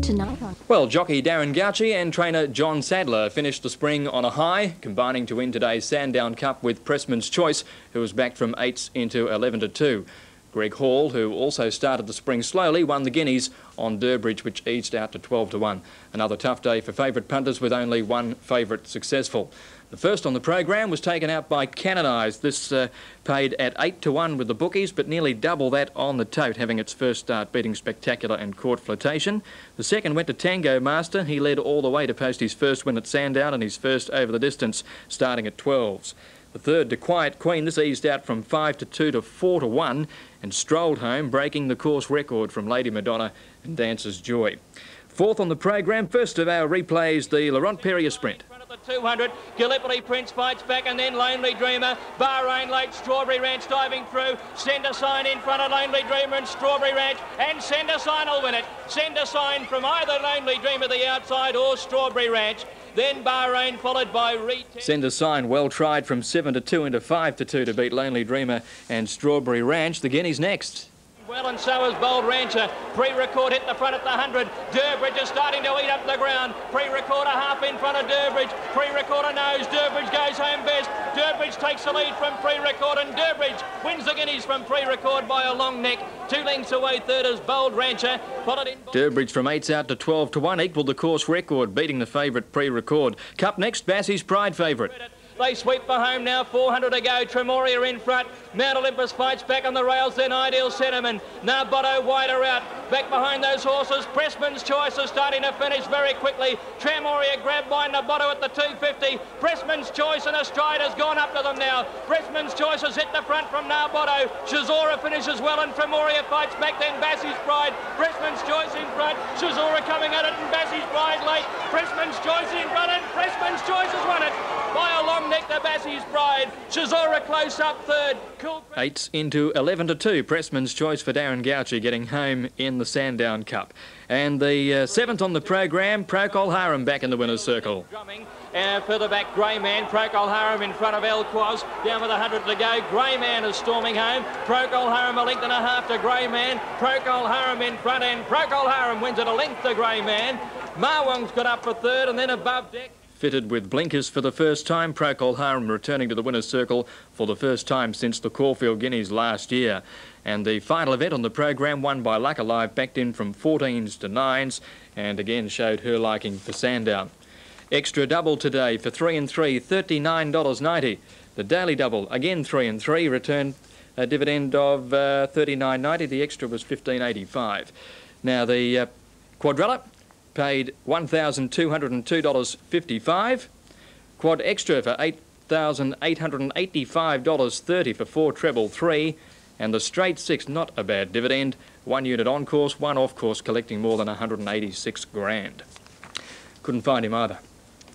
Tonight on... Well, jockey Darren Gauci and trainer John Sadler finished the spring on a high, combining to win today's Sandown Cup with Pressman's Choice, who was backed from 8s into 11-2. Greg Hall, who also started the spring slowly, won the Guineas on Durbridge, which eased out to 12-1. Another tough day for favourite punters with only one favourite successful. The first on the program was taken out by Canonized. This paid at 8-1 with the bookies, but nearly double that on the tote, having its first start beating Spectacular and Court Flirtation. The second went to Tango Master. He led all the way to post his first win at Sandown and his first over the distance, starting at 12s. The third to Quiet Queen. This eased out from 5-2 to 4-1 and strolled home, breaking the course record from Lady Madonna and Dancer's Joy. Fourth on the program, first of our replays, the Laurent Perrier Sprint. 200, Gallipoli Prince fights back, and then Lonely Dreamer, Bahrain Lake, Strawberry Ranch diving through, Send a Sign in front of Lonely Dreamer and Strawberry Ranch, and Send a Sign will win it. Send a Sign from either Lonely Dreamer the outside or Strawberry Ranch. Then Bahrain followed by Send a Sign, well tried from 7-2 into 5-2 to beat Lonely Dreamer and Strawberry Ranch. The Guineas next. Well, and so is Bold Rancher. Pre-record hit the front at the 100. Durbridge is starting to eat up the ground. Pre-record a half in front of Durbridge. Pre-record a nose. Durbridge goes home best. Durbridge takes the lead from Pre-record, and Durbridge wins the Guineas from Pre-record by a long neck. 2 lengths away third is Bold Rancher. Followed in... Durbridge from 8s out to 12-1 equalled the course record, beating the favourite Pre-record. Cup next, Bassie's Pride favourite. They sweep for home now, 400 to go. Tremoria in front. Mount Olympus fights back on the rails, then Ideal Sentiment. Narbotto wider out. Back behind those horses, Pressman's Choice is starting to finish very quickly. Tremoria grabbed by Narbotto at the 250. Pressman's Choice and Astride has gone up to them now. Pressman's Choice has hit the front from Narbotto. Shazora finishes well, and Tremoria fights back, then Bassie's Pride. Pressman's Choice in front. Shazora coming at it, and Bassie's Pride late. Pressman's Choice in front, and Pressman's Choice has won it by a long neck to Bassie's Pride. Shazora close up third. Cool. 8s into 11-2. Pressman's Choice for Darren Gauci getting home in the Sandown Cup. And the seventh on the program, Procol Harum back in the winner's circle. Further back, Grey Man. Procol Harum in front of El Quaz. Down with 100 to go. Grey Man is storming home. Procol Harum a length and a half to Grey Man. Procol Harum in front, and Procol Harum wins at a length to Grey Man. Marwong's got up for third, and then above deck. Fitted with blinkers for the first time, Procol Harum returning to the winner's circle for the first time since the Caulfield Guineas last year. And the final event on the program, won by Luck Alive, backed in from 14s to 9s, and again showed her liking for Sandown. Extra double today for 3 and 3, $39.90. The daily double, again 3 and 3, returned a dividend of $39.90. The extra was $15.85. Now the quadrella paid $1,202.55. Quad extra for $8,885.30 for 4 treble 3. And the straight 6, not a bad dividend. 1 unit on course, 1 off course, collecting more than 186 grand. Couldn't find him either.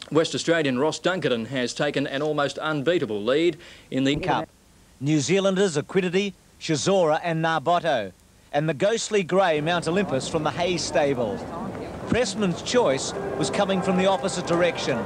West Australian Ross Dunkerton has taken an almost unbeatable lead in the Cup. New Zealanders Equidity, Shazora and Narbotto. And the ghostly grey Mount Olympus from the Hayes stable. Pressman's Choice was coming from the opposite direction,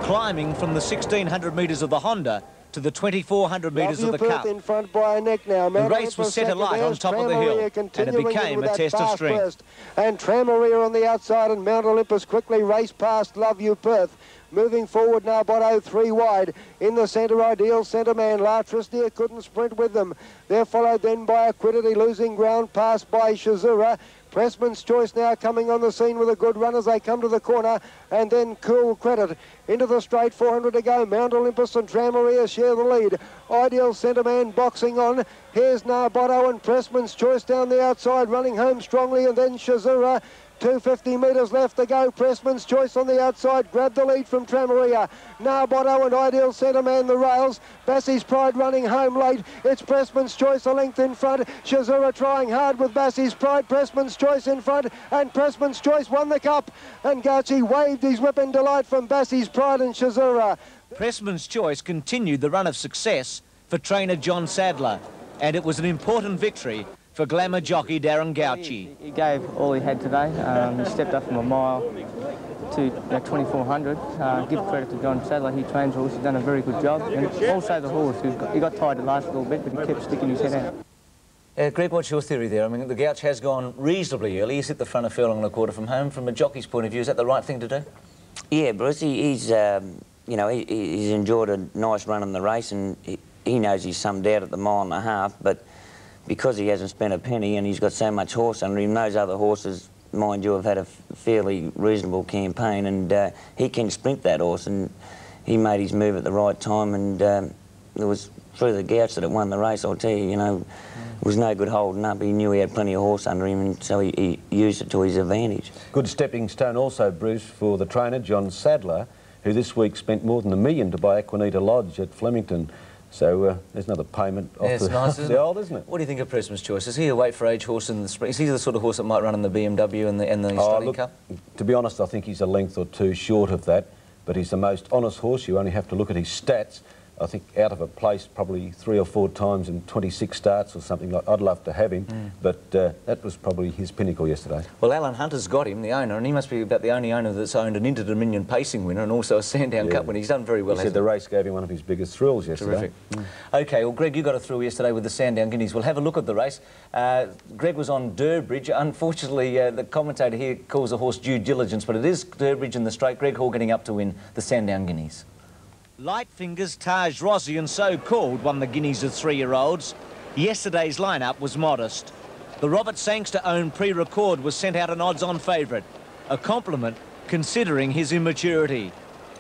climbing from the 1,600 metres of the Honda to the 2,400 metres of the Cup. In front by a neck now. The race was set alight on top of the hill, and it became a test of strength. And Tremoria on the outside, and Mount Olympus quickly raced past Love You Perth. Moving forward now, Botto 3 wide. In the centre, Ideal Centre Man. La Tristia couldn't sprint with them. They're followed then by Equidity, losing ground, passed by Shazura. Pressman's Choice now coming on the scene with a good run as they come to the corner, and then Cool Credit into the straight, 400 to go. Mount Olympus and Tremoria share the lead. Ideal Centre Man boxing on. Here's Narbotto and Pressman's Choice down the outside, running home strongly, and then Shazura. 250 metres left to go. Pressman's Choice on the outside grabbed the lead from Tremoria. Narbotto and Ideal Centre Man the rails. Bassie's Pride running home late. It's Pressman's Choice a length in front. Shazura trying hard with Bassie's Pride. Pressman's Choice in front, and Pressman's Choice won the Cup. And Gauci waved his whip in delight from Bassie's Pride and Shazura. Pressman's Choice continued the run of success for trainer John Sadler, and it was an important victory for glamour jockey Darren Gauci. He gave all he had today. He stepped up from a mile to 2,400. Give credit to John Sadler. He trains horse. He's done a very good job. And also the horse. He got tired the last little bit, but he kept sticking his head out. Greg, what's your theory there? I mean, the Gouch has gone reasonably early. He's hit the front of furlong and a quarter from home. From a jockey's point of view, is that the right thing to do? Yeah, Bruce, he's, you know, he's enjoyed a nice run in the race, and he knows he's summed out at the 1.5 miles, but because he hasn't spent a penny and he's got so much horse under him, those other horses, mind you, have had a fairly reasonable campaign, and he can sprint that horse, and he made his move at the right time, and it was through the Gouch that it won the race, I'll tell you. You know, it was no good holding up. He knew he had plenty of horse under him, and so he used it to his advantage. Good stepping stone also, Bruce, for the trainer, John Sadler, who this week spent more than $1 million to buy Equineta Lodge at Flemington. So there's another payment off the old, isn't it? What do you think of Pressman's Choice? Is he a weight-for-age horse in the spring? Is he the sort of horse that might run in the BMW and the Australian Cup? To be honest, I think he's a length or two short of that, but he's the most honest horse. You only have to look at his stats. I think out of a place probably 3 or 4 times in 26 starts or something like. I'd love to have him, but that was probably his pinnacle yesterday. Well, Alan Hunter's got him, the owner, and he must be about the only owner that's owned an Inter-Dominion pacing winner and also a Sandown Cup winner. He's done very well. He said the race gave him one of his biggest thrills yesterday. Terrific. OK, well, Greg, you got a thrill yesterday with the Sandown Guineas. We'll have a look at the race. Greg was on Durbridge. Unfortunately, the commentator here calls the horse Due Diligence, but it is Durbridge in the straight. Greg Hall getting up to win the Sandown Guineas. Lightfingers, Taj Rossi and So Called won the Guineas of 3-year-olds. Yesterday's lineup was modest. The Robert Sangster-owned Pre-Record was sent out an odds-on favourite, a compliment considering his immaturity.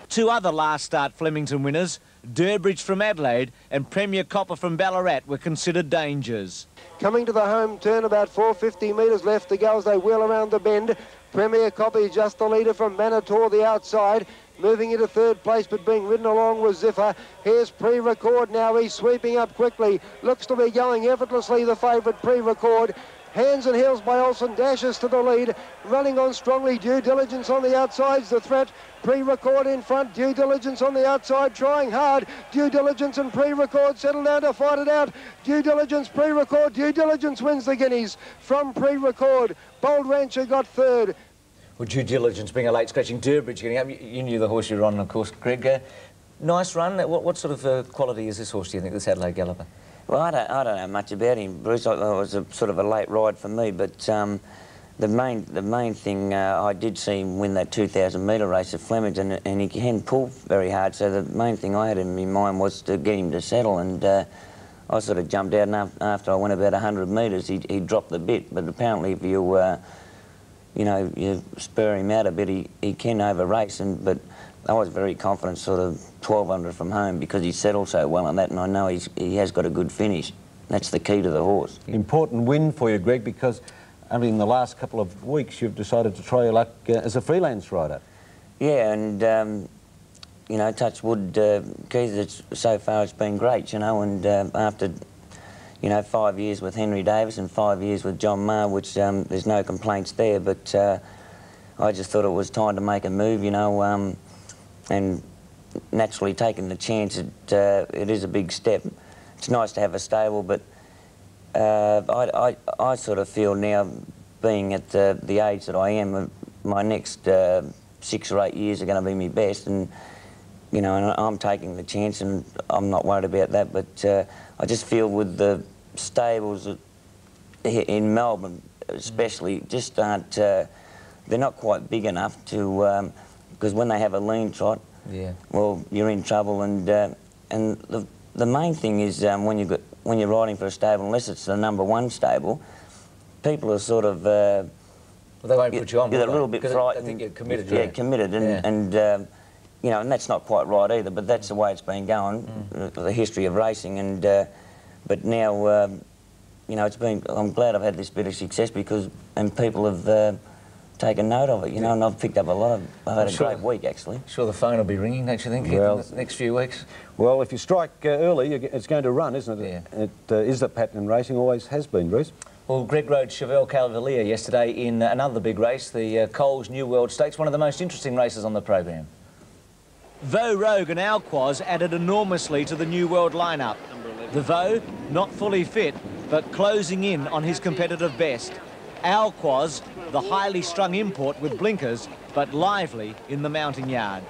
2 other last-start Flemington winners, Durbridge from Adelaide and Premier Copper from Ballarat, were considered dangers. Coming to the home turn, about 450 metres left to go as they wheel around the bend. Premier Copper just the leader from Manitou, the outside. Moving into 3rd place, but being ridden along with Ziffer. Here's Pre-Record now. He's sweeping up quickly. Looks to be going effortlessly, the favourite Pre-Record. Hands and heels by Olsen, dashes to the lead. Running on strongly, Due Diligence on the outside's the threat. Pre-Record in front, Due Diligence on the outside, trying hard. Due Diligence and Pre-Record settle down to fight it out. Due Diligence, Pre-Record. Due Diligence wins the Guineas from Pre-Record. Bold Rancher got 3rd. Well, Due Diligence being a late scratching, Durbridge getting up. You knew the horse you were on, of course, Greg. Nice run. What sort of quality is this horse, do you think, this Adelaide Galloper? Well, I don't know much about him, Bruce. It was a sort of a late ride for me, but the main thing, I did see him win that 2,000-metre race at Flemington, and he can pull very hard, so the main thing I had in my mind was to get him to settle, and I sort of jumped out, and after I went about 100 metres, he dropped the bit, but apparently if you know, you spur him out a bit, he can over-race, but I was very confident, sort of 1,200 from home, because he settled so well on that, and I know he has got a good finish. That's the key to the horse. Important win for you, Greg, because only in the last couple of weeks you've decided to try your luck as a freelance rider. Yeah, and, you know, touch wood, Keith, so far it's been great, you know, and after, you know, 5 years with Henry Davis and 5 years with John Maher, which there's no complaints there, but I just thought it was time to make a move, you know, and naturally taking the chance, it is a big step. It's nice to have a stable, but I sort of feel now, being at the age that I am, my next 6 or 8 years are going to be my best, and you know, and I'm taking the chance, and I'm not worried about that. But I just feel with the stables in Melbourne, especially, just aren't. They're not quite big enough to, because when they have a lean trot, well, you're in trouble. And the main thing is when you're riding for a stable, unless it's the #1 stable, people are sort of. Well, they won't put you on. They're a little bit frightened. I think you're committed. Yeah, committed, and you know, and that's not quite right either. But that's the way it's been going, the history of racing. And but now, you know, it's been. I'm glad I've had this bit of success because people have taken note of it. You know, and I've picked up a lot of. I've had a great week actually. Sure, the phone will be ringing, don't you think? Well, in the next few weeks. Well, if you strike early, it's going to run, isn't it? Yeah. It is the pattern in racing, always has been, Bruce. Well, Greg rode Chevelle Cavalier yesterday in another big race, the Coles New World Stakes, one of the most interesting races on the program. Vo Rogue and Alquoz added enormously to the New World lineup. The Vo, not fully fit, but closing in on his competitive best. Alquoz, the highly strung import with blinkers, but lively in the mounting yard.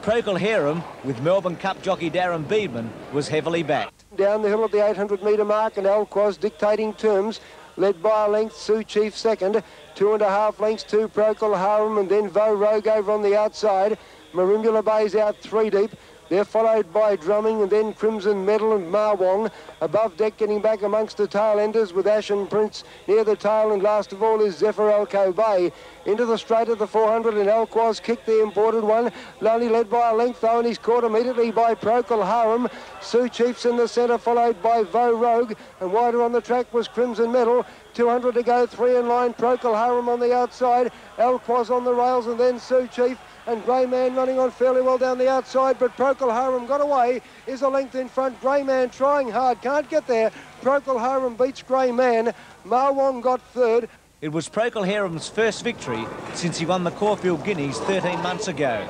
Procol Harum, with Melbourne Cup jockey Darren Beedman, was heavily backed. down the hill at the 800-metre mark, and Alquaz dictating terms, led by a length. Sioux Chief second, 2.5 lengths to Procol Harum, and then Vo Rogue over on the outside. Marimbula Bay's out 3 deep. They're followed by Drumming and then Crimson Medal and Marwong. Above deck, getting back amongst the tail enders with Ashen Prince near the tail, and last of all is Zephyr Elko Bay. Into the straight of the 400, and Alquaz kicked the imported one. Lonely led by a length though, and he's caught immediately by Procol Harum. Sioux Chief's in the centre, followed by Vo Rogue, and wider on the track was Crimson Medal. 200 to go, 3 in line. Procol Harum on the outside, Alquaz on the rails, and then Sioux Chief. And Grey Man running on fairly well down the outside, but Procol Harum got away, is a length in front. Grey Man trying hard, can't get there. Procol Harum beats Grey Man. Marwong got third. It was Procol Harum's first victory since he won the Caulfield Guineas 13 months ago.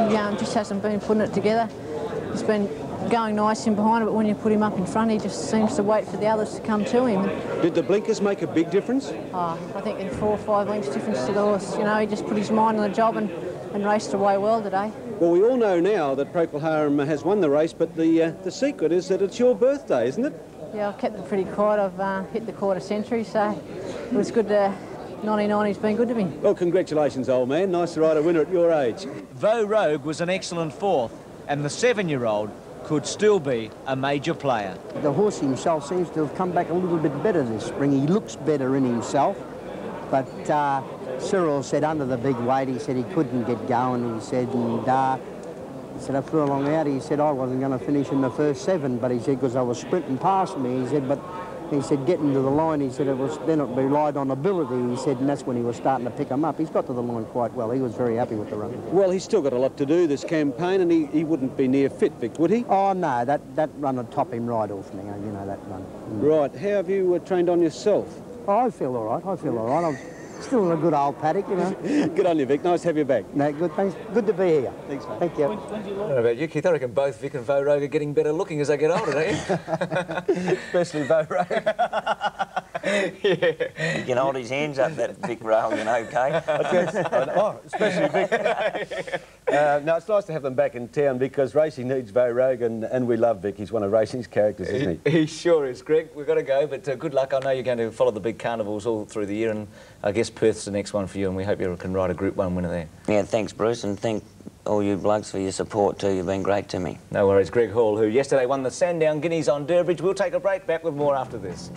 He just hasn't been putting it together. He's been going nice in behind, but when you put him up in front, he just seems to wait for the others to come to him. Did the blinkers make a big difference? Oh, I think in 4 or 5 lengths difference to the horse. You know, he just put his mind on the job and raced away well today. Well, we all know now that Procol Harum has won the race, but the secret is that it's your birthday, isn't it? Yeah, I've kept it pretty quiet. I've hit the quarter century, so it was good to... 99's been good to me. Well, congratulations, old man. Nice to ride a winner at your age. Vo Rogue was an excellent fourth, and the 7-year-old could still be a major player. The horse himself seems to have come back a little bit better this spring. He looks better in himself, but Cyril said under the big weight, he said he couldn't get going, he said, and he said I flew along out, he said I wasn't going to finish in the first 7, but he said because I was sprinting past me, he said, but he said getting to the line, he said it was then it relied on ability, he said, and that's when he was starting to pick him up. He's got to the line quite well. He was very happy with the run. Well, he's still got a lot to do this campaign, and he wouldn't be near fit, Vic, would he? Oh no, that run would top him right off me, you know, that run. Right, how have you trained on yourself? Oh, I feel all right, I'm still in a good old paddock, you know. Good on you, Vic. Nice to have you back. No, good, thanks. Good to be here. Thanks, mate. Thank you. I don't know about you, Keith. I reckon both Vic and Vo Rogue are getting better looking as they get older, don't you? Especially Vo Rogue. Yeah. He can hold his hands up, that Vic Rogan, okay? Oh, especially Vic. No, it's nice to have them back in town because racing needs Vo Rogue, and we love Vic. He's one of racing's characters, isn't he? He sure is, Greg. We've got to go, but good luck. I know you're going to follow the big carnivals all through the year, and I guess Perth's the next one for you, and we hope you can ride a Group 1 winner there. Yeah, thanks, Bruce, and thank all you blokes for your support too. You've been great to me. No worries. Greg Hall, who yesterday won the Sandown Guineas on Durbridge. We'll take a break. Back with more after this.